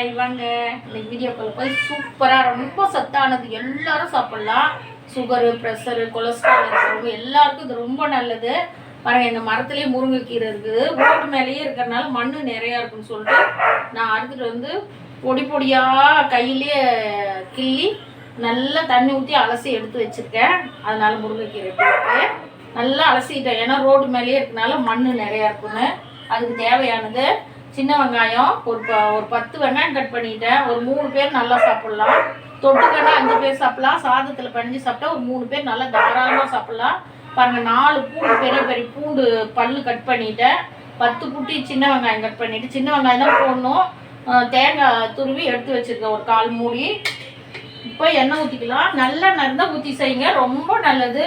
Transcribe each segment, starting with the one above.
இவங்க இந்த வீடியோக்குள்ள போய் சூப்பராக ரொம்ப சத்தானது, எல்லாரும் சாப்பிட்லாம். சுகரு, ப்ரெஷரு, கொலஸ்ட்ரால் இருக்கிறவங்க எல்லாருக்கும் இது ரொம்ப நல்லது. பாருங்கள், இந்த மரத்துலேயே முருங்கைக்கீரை இருக்குது. ஓட்டு மேலேயே இருக்கிறனால மண் நிறையா இருக்குன்னு சொல்லிட்டு நான் அறுத்துட்டு வந்து பொடி பொடியாக கையிலேயே கிள்ளி நல்லா தண்ணி ஊற்றி அலசி எடுத்து வச்சுருக்கேன். அதனால் முருங்கைக்கீரை போட்டு நல்லா அலசிட்டேன். ஏன்னா ரோடு மேலேயே இருக்கனால மண் நிறையா இருக்குன்னு. அதுக்கு தேவையானது சின்ன வெங்காயம் ஒரு 10 வெங்காயம் கட் பண்ணிட்டேன். ஒரு 3 பேர் நல்லா சாப்பிட்லாம். தொட்டுக்கடை 5 பேர் சாப்பிட்லாம். சாதத்தில் பிணைஞ்சு சாப்பிட்டா ஒரு 3 பேர் நல்லா தாராளமாக சாப்பிட்லாம். பாருங்கள், 4 பூண்டு, பெரிய பெரிய பூண்டு பல்லு கட் பண்ணிட்டேன். 10 குட்டி சின்ன வெங்காயம் கட் பண்ணிவிட்டு, சின்ன வெங்காயம் தான் போடணும். தேங்காய் துருவி எடுத்து வச்சுருக்கேன் ஒரு 1/4 மூடி. இப்போ எண்ணெய் ஊற்றிக்கலாம். நல்லெண்ணெய் இருந்தால் ஊற்றி செய்யுங்க, ரொம்ப நல்லது.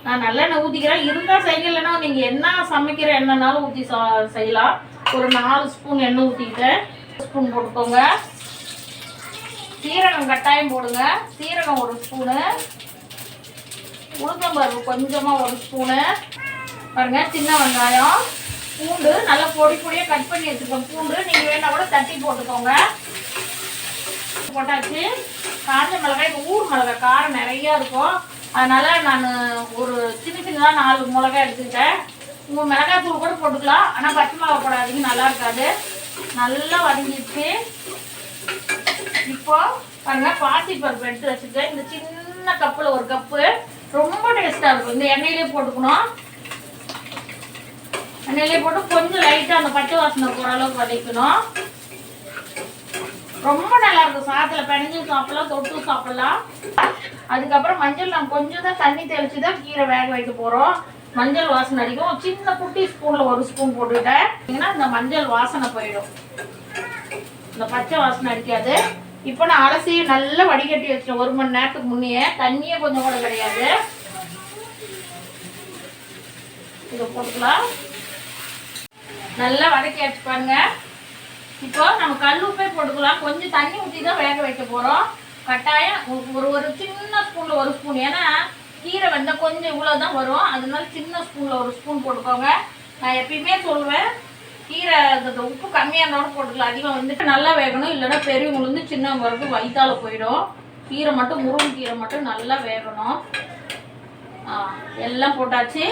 நான் நல்லெண்ணெய் ஊற்றிக்கிறேன். இருந்தால் செய்யுங்க, இல்லைன்னா நீங்கள் என்ன சமைக்கிற எண்ணெய்னாலும் ஊற்றி செய்யலாம். ஒரு 4 ஸ்பூன் எண்ணெய் ஊற்றிக்கிட்டேன். ஸ்பூன் போட்டுக்கோங்க. சீரகம் கட்டாயம் போடுங்க. சீரகம் 1 ஸ்பூனு, உளுத்தம்பருப்பு கொஞ்சமாக 1 ஸ்பூனு. பாருங்கள், சின்ன வெங்காயம், பூண்டு நல்லா பொடி பொடியாக கட் பண்ணி வச்சுருக்கோம். பூண்டு நீங்கள் வேணால் கூட தட்டி போட்டுக்கோங்க. போட்டாச்சு. காஞ்ச மிளகாய், இப்போ ஊர் மிளகாய் காரம் நிறையா இருக்கும். அதனால் நான் ஒரு சின்னதாக 4 மிளகாய் எடுத்துக்கிட்டேன். உங்கள் மிளகாய் தூள் கூட போட்டுக்கலாம், ஆனால் பச்சை மிளகாய் போடாதீங்க, நல்லா இருக்காது. நல்லா வதங்கிடுச்சு. இப்போ பாருங்கள், பாசிப்பருப்பு எடுத்து வச்சுருக்கேன். இந்த சின்ன கப்பில் 1 கப்பு, ரொம்ப டேஸ்ட்டாக இருக்கும். இந்த எண்ணெயிலே போட்டுக்கணும். எண்ணெயிலே போட்டு கொஞ்சம் லைட்டாக அந்த பச்சை வாசனை போகிற அளவுக்கு வதக்கணும். ரொம்ப நல்லா இருக்கும். சாதத்தில் பிணைஞ்சு சாப்பிடலாம், தொட்டு சாப்பிடலாம். அதுக்கப்புறம் மஞ்சள் நான் கொஞ்சம் தான் தண்ணி தெளித்து தான் கீரை வேக வைக்க போகிறோம். மஞ்சள் வாசனை அடிக்கும். சின்ன குட்டி ஸ்பூனில் 1 ஸ்பூன் போட்டுக்கிட்டேன். இந்த மஞ்சள் வாசனை போயிடும், இந்த பச்சை வாசனை அடிக்காது. இப்போ நான் அலசி நல்லா வடிகட்டி வச்சிட்டேன் 1 மணி நேரத்துக்கு முன்னையே. தண்ணியே கொஞ்சம் கூட கிடையாது. இதை போட்டுக்கலாம். நல்லா வதக்கி வச்சு பாருங்க. இப்போ நம்ம கல் உப்பே போட்டுக்கலாம். கொஞ்சம் தண்ணி ஊற்றி தான் வேக வைக்க போகிறோம். கட்டாயம் ஒரு சின்ன ஸ்பூனில் 1 ஸ்பூன். ஏன்னா கீரை வந்தால் கொஞ்சம் இவ்வளோ தான் வரும். அதனால சின்ன ஸ்பூனில் 1 ஸ்பூன் போட்டுக்கோங்க. நான் எப்பயுமே சொல்லுவேன், கீரை அந்த உப்பு கம்மியாக இருந்தாலும் போட்டுக்கலாம். அதிகம் வந்துட்டு நல்லா வேகணும், இல்லைன்னா பெரியவங்களுக்கு சின்னவங்களுக்கு வயிற்றால போயிடும். கீரை மட்டும், முருங்கைக்கீரை மட்டும் நல்லா வேகணும். எல்லாம் போட்டாச்சு.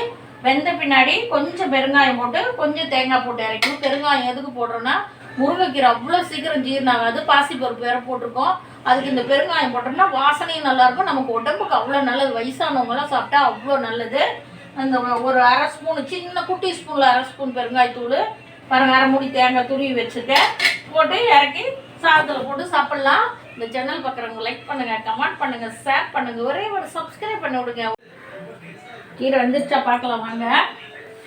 வெந்த பின்னாடி கொஞ்சம் பெருங்காயம் போட்டு கொஞ்சம் தேங்காய் போட்டு இறக்கணும். பெருங்காயம் எதுக்கு போடுறோன்னா, முருங்கைக்கீரை அவ்வளோ சீக்கிரம் ஜீரணம் ஆகாது. பாசிப்பருப்பு வேற போட்டிருக்கோம். அதுக்கு இந்த பெருங்காயம் போட்டோம்னா வாசனையும் நல்லாயிருக்கும். நமக்கு உடம்புக்கு அவ்வளோ நல்லது. வயசானவங்களாம் சாப்பிட்டா அவ்வளோ நல்லது. அந்த ஒரு 1/2 ஸ்பூனு, சின்ன குட்டி ஸ்பூனில் 1/2 ஸ்பூன் பெருங்காயத்தூள். பாருங்க, 1/2 மூடி தேங்காய் துருவி வச்சுருக்கேன். போட்டு இறக்கி சாதத்தில் போட்டு சாப்பிட்லாம். இந்த சேனல் பார்க்குறவங்க லைக் பண்ணுங்கள், கமெண்ட் பண்ணுங்கள், ஷேர் பண்ணுங்கள், ஒரே ஒரு சப்ஸ்கிரைப் பண்ணி விடுங்க. கீரை வந்துருச்சா பார்க்கலாம் வாங்க.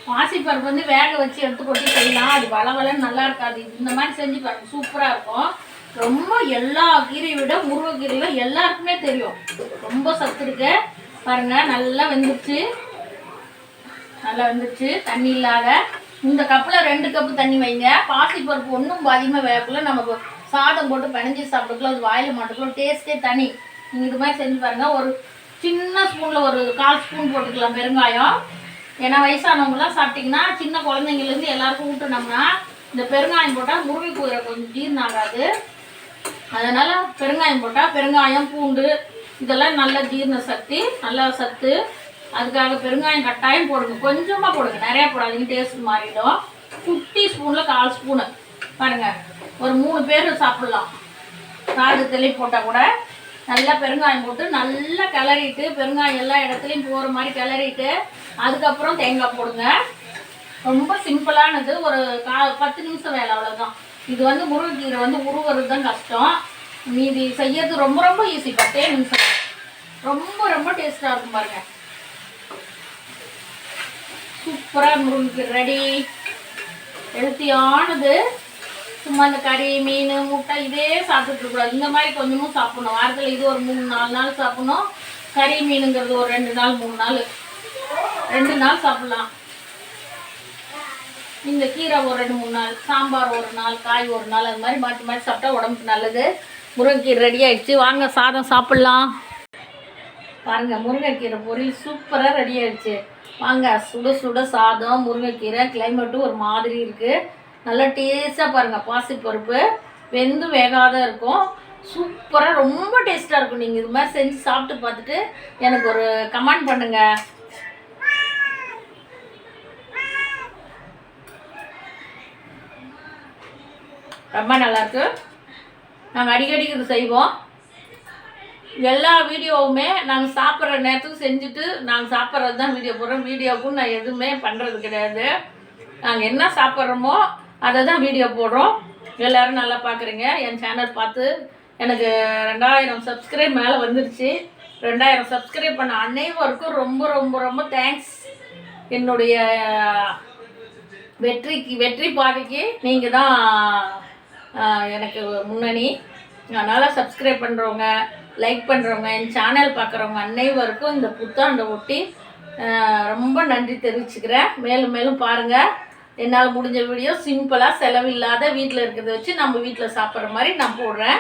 பாசிப்பருப்பு வந்து வேக வச்சு எடுத்து கொட்டி செய்யலாம். அது வளவலன்னு நல்லா இருக்காது. இந்த மாதிரி செஞ்சு பாருங்க, சூப்பராக இருக்கும். ரொம்ப எல்லா கீரையை விட முருங்கைக்கீரையில் எல்லாருக்குமே தெரியும், ரொம்ப சத்து இருக்கு. பாருங்கள், நல்லா வெந்துருச்சு. நல்லா வெந்துருச்சு. தண்ணி இல்லாத இந்த கப்பில் 2 கப்பு தண்ணி வைங்க. பாசிப்பருப்பு ஒன்றும் அதிகமாக வேகக்குள்ள நமக்கு சாதம் போட்டு பிணைஞ்சி சாப்பிட்டுக்கலாம். அது வாயில் மாட்டுக்கலாம், டேஸ்ட்டே தனி. நீங்கள் இது மாதிரி செஞ்சு பாருங்கள். ஒரு சின்ன ஸ்பூனில் ஒரு 1/4 ஸ்பூன் போட்டுக்கலாம் பெருங்காயம். ஏன்னா வயசானவங்களாம் சாப்பிட்டிங்கன்னா, சின்ன குழந்தைங்கலேருந்து எல்லாருக்கும் ஊட்டுனோம்னா இந்த பெருங்காயம் போட்டால் முருங்கைக்கீரை கொஞ்சம் ஜீரணம் ஆகாது. அதனால் பெருங்காயம் போட்டால், பெருங்காயம், பூண்டு இதெல்லாம் நல்ல ஜீரண சக்தி, நல்ல சத்து. அதுக்காக பெருங்காயம் கட்டாயம் போடுங்க. கொஞ்சமாக போடுங்க, நிறையா போடாதீங்க, டேஸ்ட் மாறிடும். குட்டி ஸ்பூனில் 1/4 ஸ்பூனு. பாருங்கள், ஒரு 3 பேர் சாப்பிட்லாம். சாதத்துலேயும் போட்டால் கூட நல்லா பெருங்காயம் போட்டு நல்லா கிளறிட்டு, பெருங்காயம் எல்லா இடத்துலையும் போகிற மாதிரி கிளறிட்டு, அதுக்கப்புறம் தேங்காய் போடுங்க. ரொம்ப சிம்பிளானது. ஒரு 10 நிமிஷம் வேலை, அவ்வளோதான். இது வந்து முருங்கைக்கீரை வந்து உருவுறது தான் கஷ்டம். மீதி செய்யறது ரொம்ப ரொம்ப ஈஸி. 10 நிமிஷம். ரொம்ப ரொம்ப டேஸ்ட்டாக இருக்கும் பாருங்கள். சூப்பராக முருங்கைக்கீரை ரெடி. ஹெல்த்தியானது. சும்மா இந்த கறி, மீன், முட்டை இதே சாப்பிட்டுருக்கூடாது. இந்த மாதிரி கொஞ்சமும் சாப்பிட்ணும். வாரத்தில் இது ஒரு 3-4 நாள் சாப்பிட்ணும். கறி மீனுங்கிறது ஒரு 2 நாள் 3 நாள் 2 நாள் சாப்பிட்லாம். இந்த கீரை ஒரு 2-3 நாள், சாம்பார் ஒரு நாள், காய் ஒரு நாள், அது மாதிரி மாற்றி மாற்றி சாப்பிட்டா உடம்புக்கு நல்லது. முருங்கைக்கீரை ரெடி ஆகிடுச்சு. வாங்க சாதம் சாப்பிட்லாம். பாருங்கள், முருங்கைக்கீரை பொரியல் சூப்பராக ரெடி ஆகிடுச்சு. வாங்க, சுட சுட சாதம், முருங்கைக்கீரை. கிளைமேட்டும் ஒரு மாதிரி இருக்குது. நல்லா டேஸ்ட்டாக பாருங்கள். பாசிப்பருப்பு வெந்து வேகாத இருக்கும். சூப்பராக ரொம்ப டேஸ்ட்டாக இருக்கும். நீங்கள் இது மாதிரி செஞ்சு சாப்பிட்டு பார்த்துட்டு எனக்கு ஒரு கமெண்ட் பண்ணுங்கள். ரொம்ப நல்லாயிருக்கு. நாங்கள் அடிக்கடி இது செய்வோம். எல்லா வீடியோவுமே நாங்கள் சாப்பிட்ற நேரத்துக்கு செஞ்சுட்டு நாங்கள் சாப்பிட்றது தான் வீடியோ போடுறோம். வீடியோவுக்கும் நான் எதுவுமே பண்ணுறது கிடையாது. நாங்கள் என்ன சாப்பிட்றோமோ அதை தான் வீடியோ போடுறோம். எல்லோரும் நல்லா பார்க்குறீங்க. என் சேனல் பார்த்து எனக்கு 2000 சப்ஸ்கிரைப் மேலே வந்துருச்சு. 2000 சப்ஸ்கிரைப் பண்ண அனைவருக்கும் ரொம்ப ரொம்ப ரொம்ப தேங்க்ஸ். என்னுடைய வெற்றி பாதைக்கு நீங்கள் தான் எனக்கு முன்னணி. அதனால் சப்ஸ்கிரைப் பண்ணுறவங்க, லைக் பண்ணுறவங்க, என் சேனல் பார்க்குறவங்க அனைவருக்கும் இந்த புத்தாண்டை ஒட்டி ரொம்ப நன்றி தெரிவிச்சுக்கிறேன். மேலும் மேலும் பாருங்கள். என்னால் முடிஞ்ச வீடியோ சிம்பிளாக செலவில்லாத வீட்டில் இருக்கிறத வச்சு நம்ம வீட்டில் சாப்பிட்ற மாதிரி நான் போடுறேன்.